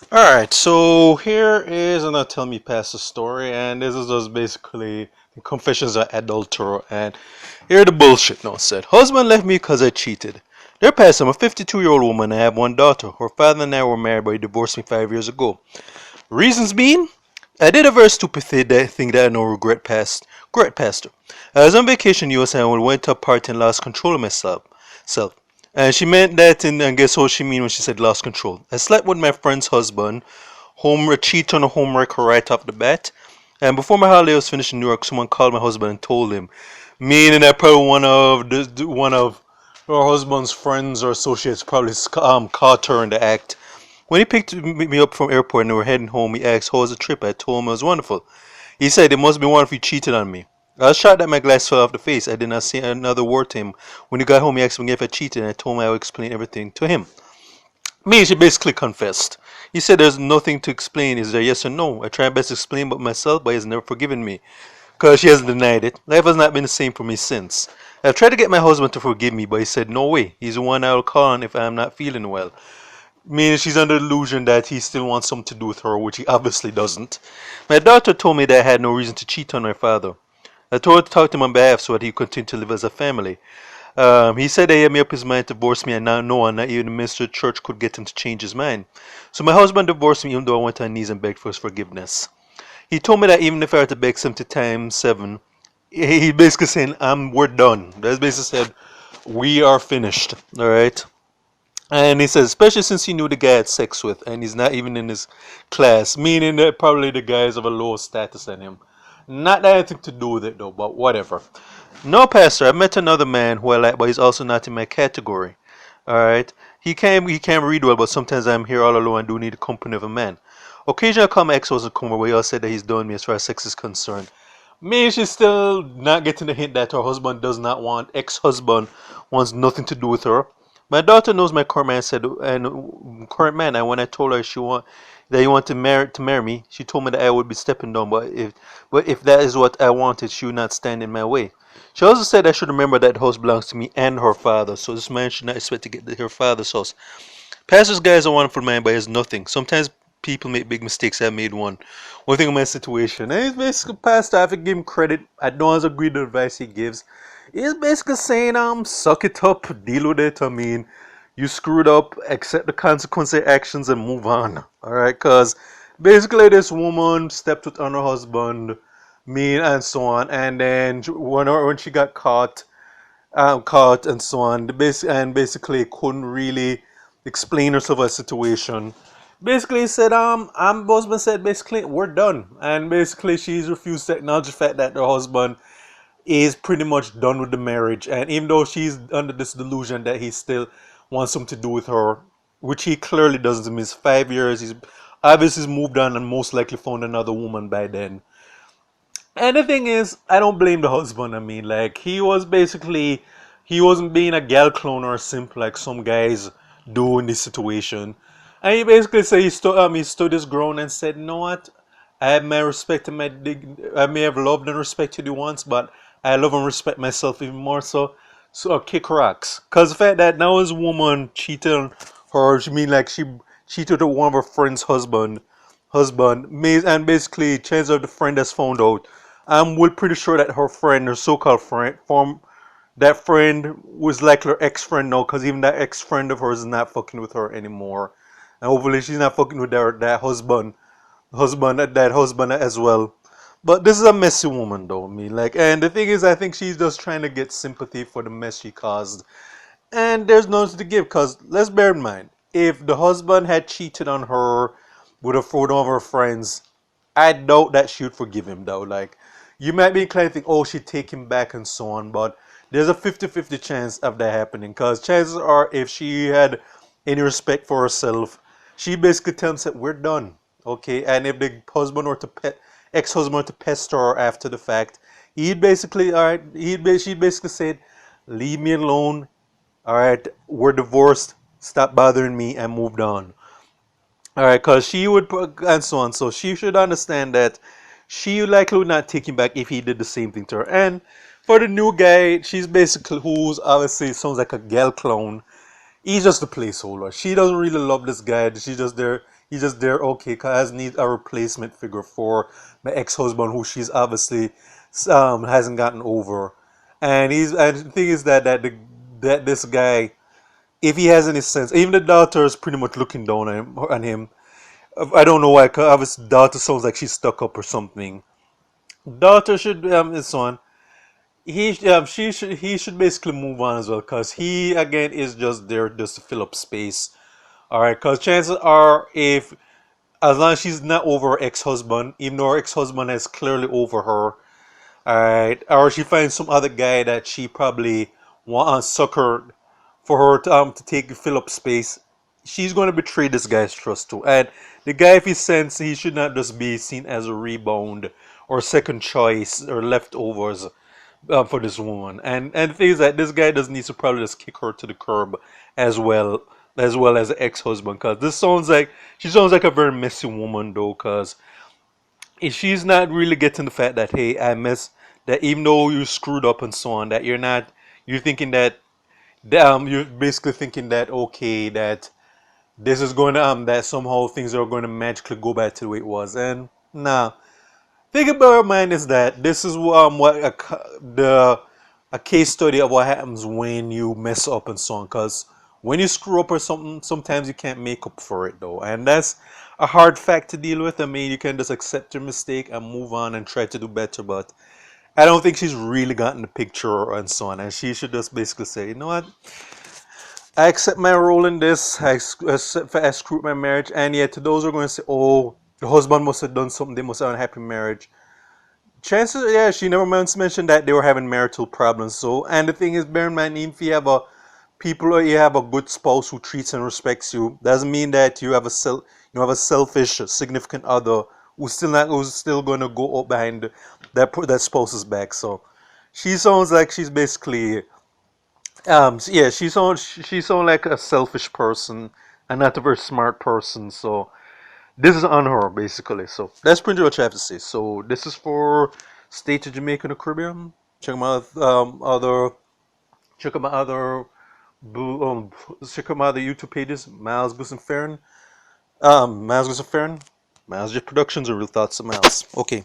Alright, so here is another Tell Me Pastor story, and this is just basically the Confessions of An Adulterer, and here the bullshit now said. Husband left me because I cheated. Dear Pastor, I'm a 52-year-old woman and I have one daughter. Her father and I were married, but he divorced me 5 years ago. Reasons being, I did a very stupid thing that I know regret past. Great Pastor. I was on vacation in US and we went to a party and lost control of myself. Self. And she meant that, and guess what she mean when she said lost control. I slept with my friend's husband, cheat on a homewrecker right off the bat. And before my holiday was finished in New York, someone called my husband and told him, meaning that probably one of her husband's friends or associates probably caught her in the act. When he picked me up from airport and we were heading home, he asked, "How was the trip?" I told him it was wonderful. He said, "It must be wonderful you cheated on me." I was shocked that my glass fell off the face. I did not say another word to him. When he got home, he asked me if I cheated, and I told him I would explain everything to him. Me, she basically confessed. He said there's nothing to explain. Is there yes or no? I tried best to explain about myself, but he's never forgiven me. Because she hasn't denied it. Life has not been the same for me since. I've tried to get my husband to forgive me, but he said no way. He's the one I'll call on if I'm not feeling well. Meaning she's under the illusion that he still wants something to do with her, which he obviously doesn't. My daughter told me that I had no reason to cheat on my father. I told her to talk to him on behalf so that he could continue to live as a family. He said that he had made up his mind to divorce me, and now no one, not even the minister of the church, could get him to change his mind. So my husband divorced me even though I went on my knees and begged for his forgiveness. He told me that even if I were to beg 70 times 7, he basically saying, we're done. That's basically said, we are finished. Alright? And he says, especially since he knew the guy I had sex with, and he's not even in his class, meaning that probably the guy is of a lower status than him. Not that anything to do with it though, but whatever. No, Pastor, I met another man who I like, but he's also not in my category. Alright? He can't read well, but sometimes I'm here all alone and do need the company of a man. Occasionally I call my ex-husband come over, he all said that he's done me as far as sex is concerned. Me, she's still not getting the hint that her husband does not want, ex-husband wants nothing to do with her. My daughter knows my current man said and current man, and when I told her she want that he wanted to marry me, she told me that I would be stepping down, but if that is what I wanted, she would not stand in my way. She also said I should remember that the house belongs to me and her father, so this man should not expect to get her father's house. Pastor's guy is a wonderful man, but he has nothing. Sometimes people make big mistakes. I made one. One thing in my situation, and he's basically pastor. I have to give him credit. I don't agree with the advice he gives. He's basically saying, suck it up, deal with it. I mean, you screwed up, accept the consequence of your actions, and move on. All right, because basically this woman stepped with on her husband, me and so on, and then when she got caught and so on. And basically couldn't really explain herself a situation. Basically said, husband said basically we're done, and basically she's refused to acknowledge the fact that her husband is pretty much done with the marriage, and even though she's under this delusion that he still wants something to do with her, which he clearly doesn't. Miss 5 years, he's obviously moved on and most likely found another woman by then. And the thing is, I don't blame the husband. I mean, like, he wasn't being a gal clone or a simp like some guys do in this situation. And he basically said he stood his ground and said, you know what? I have my respect and I may have loved and respected you once, but I love and respect myself even more so. So kick rocks. Cause the fact that now his woman cheated on her, she mean like she cheated on one of her friend's husband, and basically chances are the friend has found out. We're pretty sure that her friend, her so-called friend, that friend was like her ex-friend now, because even that ex-friend of hers is not fucking with her anymore, and hopefully she's not fucking with that husband as well. But this is a messy woman, though. I mean, like, and the thing is, I think she's just trying to get sympathy for the mess she caused, and there's nothing to give. Cause let's bear in mind, if the husband had cheated on her with one of her friends, I doubt that she would forgive him though. Like, you might be inclined to think, oh, she'd take him back and so on, but there's a 50-50 chance of that happening. Because chances are, if she had any respect for herself, she basically tells him, we're done. Okay? And if the husband or ex-husband were to pester her after the fact, she'd basically say, leave me alone. All right, we're divorced. Stop bothering me and moved on. All right, because she would, and so on. So she should understand that she likely would not take him back if he did the same thing to her. And for the new guy, she's basically, who's obviously sounds like a gal clone. He's just a placeholder. She doesn't really love this guy. She's just there. He's just there, okay, cause I need a replacement figure for my ex-husband, who she's obviously hasn't gotten over. And the thing is that this guy, if he has any sense, even the daughter is pretty much looking down on him. I don't know why, cause obviously daughter sounds like she's stuck up or something. Daughter should this one. He should basically move on as well, cause he again is just there just to fill up space. All right, cause chances are, if as long as she's not over her ex-husband, even though her ex-husband is clearly over her, all right, or she finds some other guy that she probably want sucker for her to take fill up space, she's going to betray this guy's trust too. And the guy, if he sense, he should not just be seen as a rebound or second choice or leftovers for this woman. And the thing is that this guy does need to probably just kick her to the curb as well as the ex-husband, because this sounds like she sounds like a very messy woman though, because if she's not really getting the fact that, hey, I miss that, even though you screwed up and so on, that you're thinking that you're basically thinking that, okay, that this is going to that somehow things are going to magically go back to the way it was. And nah, thing about mine is that this is what a case study of what happens when you mess up and so on. Because when you screw up or something, sometimes you can't make up for it though, and that's a hard fact to deal with. I mean, you can just accept your mistake and move on and try to do better, but I don't think she's really gotten the picture and so on. And she should just basically say, you know what, I accept my role in this. I screwed my marriage. And yet, to those who are going to say, oh, the husband must have done something, they must have an unhappy marriage. Chances, yeah, she never once mentioned that they were having marital problems. So, and the thing is, bear in mind, if you have a people or you have a good spouse who treats and respects you, doesn't mean that you have a selfish significant other who's still going to go up behind that spouse's back. So, she sounds like she's basically yeah, she sounds like a selfish person and not a very smart person. So this is on her basically. So that's pretty much what I have to say. So this is for State of Jamaica and the Caribbean. Check my check out my other check out my other YouTube pages. Miles Goose and Farron. Miles Goose and Farron. Miles J Productions or Real Thoughts of Miles. Okay.